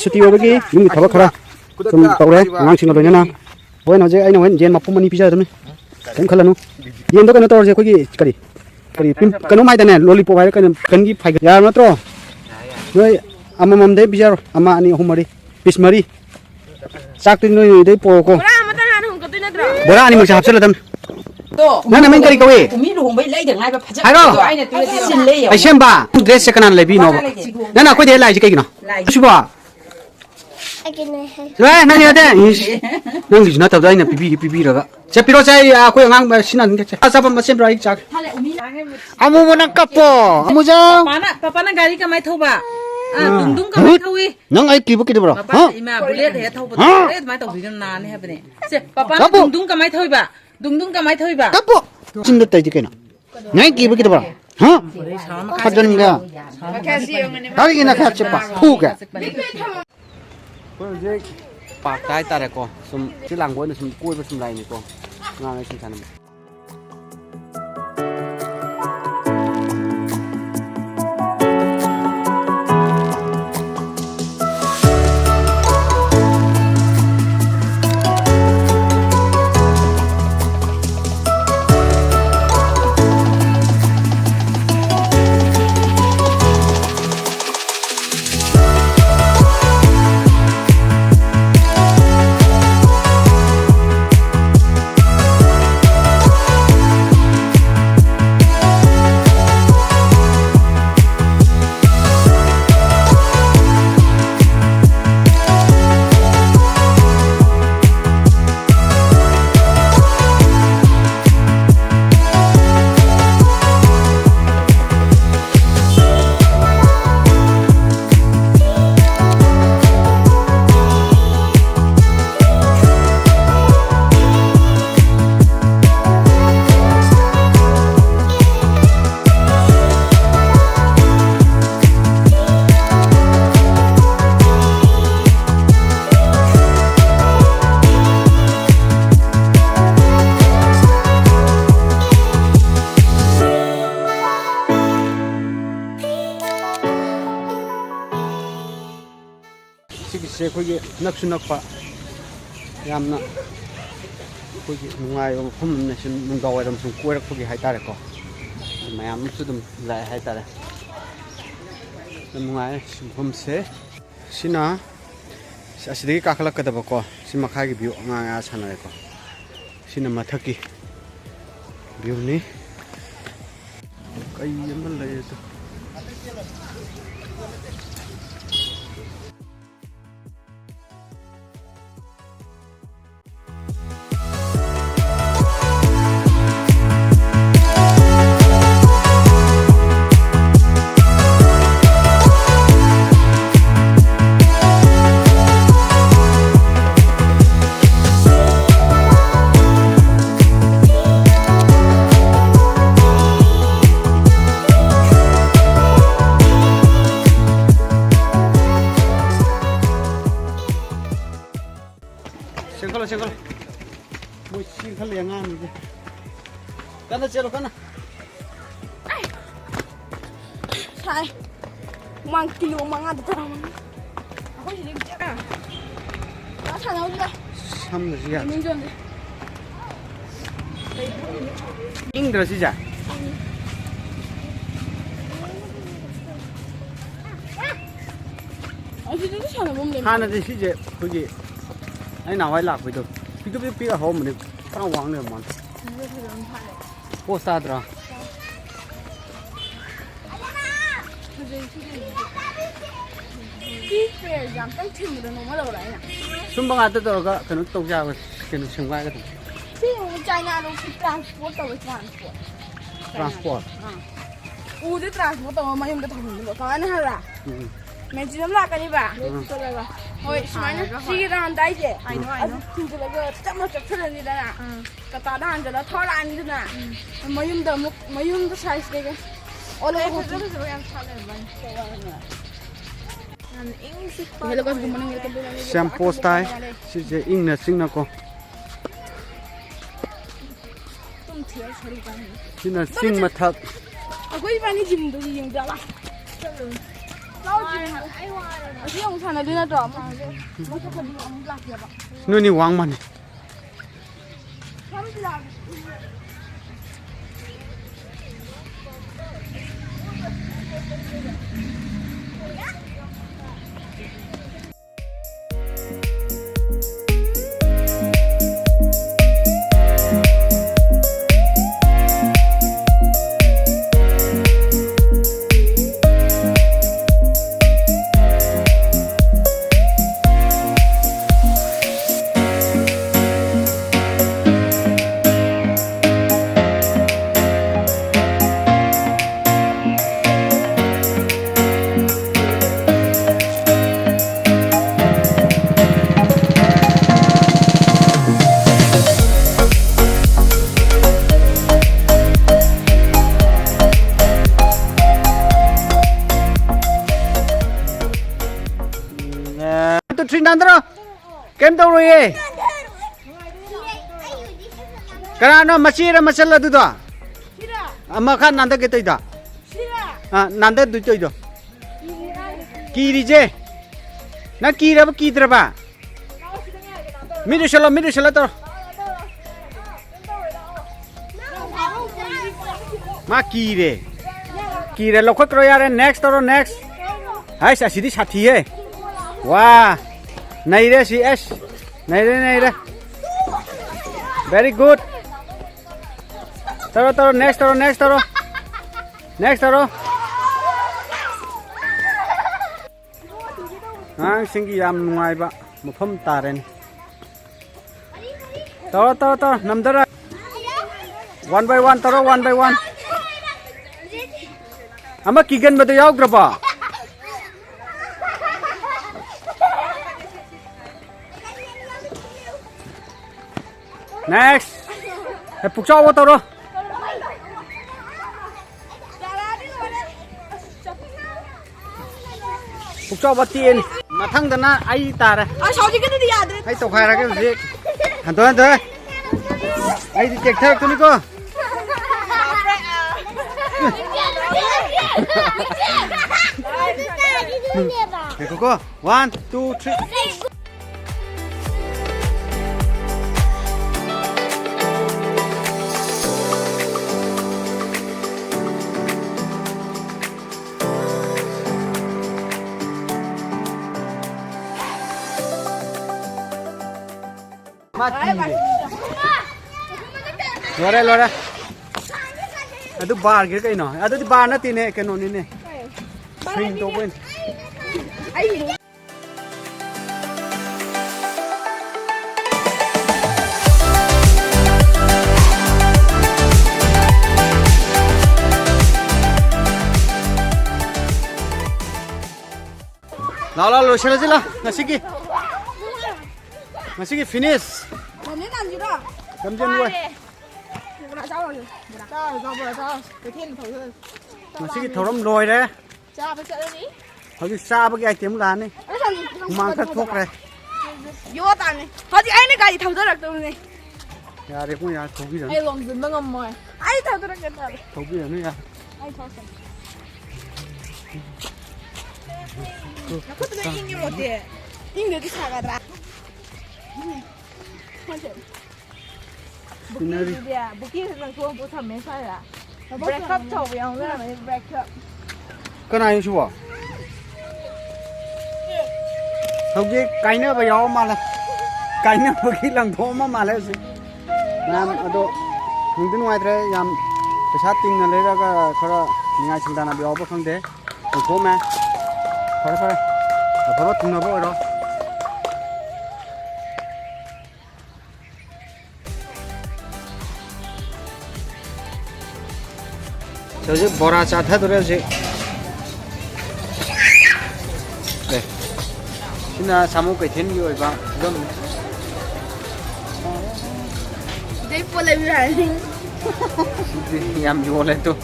สุดที่ว่าเมื่อกี้มึงทำอะไรจนเต่าเลยงานชิงเราเลยนะโอ้ยน้องเจ้าไอ้น้องเย็นมาพุ่มมันนี่พิจารณาผมขลังนู้เย็นตัวกันตัวเจ้าคุยกันดิกันนู้นไม่แต่เนี่ยโลลิปอไปกันกี่ไฟกันยามาตัวด้วยอามามันได้พิจารณาอามาอันนี้หัวมาดิพิสมาดิสักตัวนู้นได้ปอกบ่ได้อันนี้มึงจะหับเสร็จแล้วนั่นน่ะมันกันกี่เว้ยฮัลโหลไอ้เชมบ้าเดรสกันนั่นเลยพี่น้องนั่นน่ะคุยเดี๋ยวไล่จะกี่เนาะชิบะเฮ้ยนั่นเนี่ยเด้นั่งดิฉันน่ะตัวได้เนี่ยปีแล้วก็จะพี่รถใช้คุยงานสินั่นก็ใช่อาซาบันมาเซมไรจักอามูมันกับปออามูจ้าpapa na gari ka mai thoba dung ka mai thawi นังไอ้กี่บุกกี่ตัว papa ima bullet he thoba bullet mai thawi na ne ha bne se papa na dung ka mai thawi ba dung ka mai thawi ba กับปอจินดtai jikai naนังกี่บุกกี่ตัวฮะขัดจันกะอะไรกินนะขัดเจ็บปะพูกะปากตายตาเด็กก็สมที่หลังวันนี้สมกุ้ยไปสมไรนี่ก็งานอะไรสิ่งนั้นสิคุยนักสุนัขปะยามนะคุยนุ่งไงผมเนี่ยฉันนุ่งดาวไอ้ดำสุกุ้ยรักคุยหายตาเลยก็ไม่ยามสุดดำเลยหายตาเลยนุ่งไงผมเสียสินะสิเด็กกักลักกระดับก็สิมาขายบิวงานอาชันอะไรก็สินะมาทักกี้บิวนี่ก็ยังมันเลยตัวเชิงก็มุ้ยชิงเขาเลี้ยงงานนี่กันนะเจ้ากันนะใช่มังกิโลมังอ่ะตัวมันเขาจะเลี้ยงจ้าแล้วฉันเอาดิทำอะไรสิจ๊ะมึงจนดิอิงเดอร์สิจ๊ะเอาที่นี่ฉันเอาบุ้มเลยฮานาดิสิจ๊ะคุยไอ้หน้าไว้หลักไปตัวพี่ก็พี่ก็หอมเหมือนตั้งวางเนี่ยมันโพสต์ตราที่เฟย์ยังต้องถึงเดือนนู้นมาเลยนะสมบัติตัวก็ขนมตกยาวขนมเชียงรายก็ถูกที่ใจน่ารู้ที่ transport ตัว transport ที่ transport ตัวมายังไม่ต้องถึงหรอกตอนนั้นเหรอแม่จีนมากันนี่ป่ะตัวอะไรวะโอ้ยสมัยนั้นซีร้านได้เจ๊ถึงจะเลยก็จะมาจับเธอนี่ได้น่ะกระตาด้านจะแล้วท่อร้านนี่น่ะมายุ่งเดิมมายุ่งก็ใช้สิกันโอ้เลยผมจะรู้สึกว่ายังชอบเลยมันแชมพูสไตล์สิจ๊ะอิงเนี่ยสิ่งนั้นก็ที่นั่นสิ่งมาทัก Aku ini paling jim tu jim dah lah. 어디 영상에 누나 좀 눈이 왕만. 또 트린단들어 겜 떠오르예 그라노 마시라 마살라 두다 아마 칸 난다 게떠이다 아 난다 두떠이다 기리제 나 기라바 기드라바 미르샬라 떠 마 기레 lokho kroyare next toro next hai sa sidi sathi hai wow nahi re si s nahi re very good toro next toro ang singi yam nungai ba mafam taren toro namdara one by one toro one by one ama kigen bade yaw graba next he pukchaw wa toro pukchaw ba tien mathang dana ai tare 저기 근데 야들 ai to khai ra ke ji han to ai di check thak tu ni ko Hey, Coco. 1, 2, 3. Mati. Lora. Adu bar gitu ino. Adu di bar nanti nih keno ini. Swing to win. Lo sila Masih finish. 너는 안 주라. Kamjen nuôi. 뭐라 싸워. Masih thorom lôi đấy. 자, 벌써 여기. Hồi xa bác ai tiếm lan này. Mang thất thuốc này. 요 다네. 아직 아이네까지 탐더락 때문에. Ya đấy cũng ya thấu cái 아이 롱든 멍은 뭐야. 아이 탐더락겠다. Thấu cái nữa ya. 아이 쳤어. 그것도 인기 못해. 인기도 사가더라. Scenery. 부기는 좋은 부터 매사야. 브레이크업 쳐 영어는 브레이크업. Cái này chú à? Không biết cái nữa bây giờ mà là cái nữa khi lần thô mà lấy gì? Nam ở độ hướng tới ngoài thế, làm cái sát tinh là lấy ra cái khởi ngay chúng ta làm béo bớt không thế? Thằng thô mà, khởi, khởi bớt thùng nào bớt rồi. 저기 보라 짜다 들어야지. 네. 신나 사먹게 되는 게 봐. 이건 내 폴레 위라니. 얌 요래 또.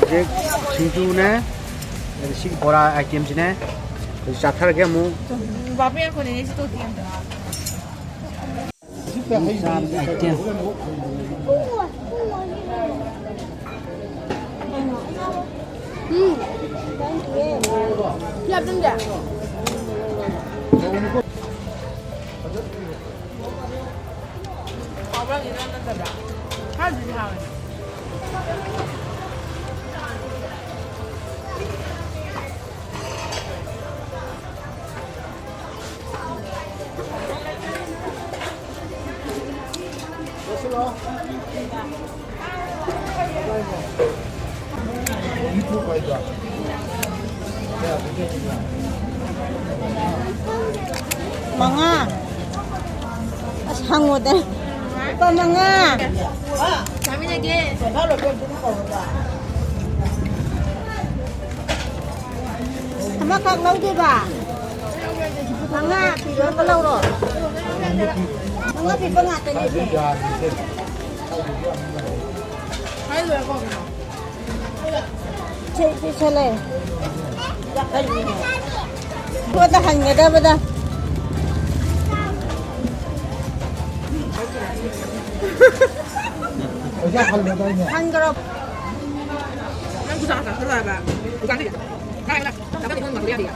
이제 진주네. 시 보라 아이템이네. 그 짜타게 뭐. 바비야 코네 또 디엔다. 아이템. Siap denda. Orang ini nanti ada. Harus dihawe. Mga hangot eh. Pa mga. Kami lagi. Sama kak lâu đi bà. Mga thì đó có lâu rồi. Mga thì có ngạt này gì. Hai người con. Chơi lên. Cô ta hành người ta bây giờ. Hành cái đó. Kan ku sangat keras, Pak. Bukan dia. Nah, enak. Tapi itu enggak dia.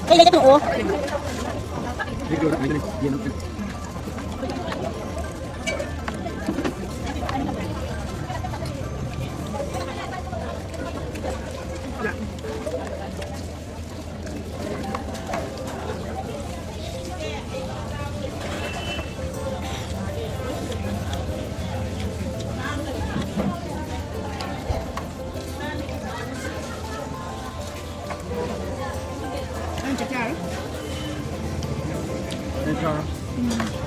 Đây là cái thùng ủa. Anh chả chả. 괜찮아.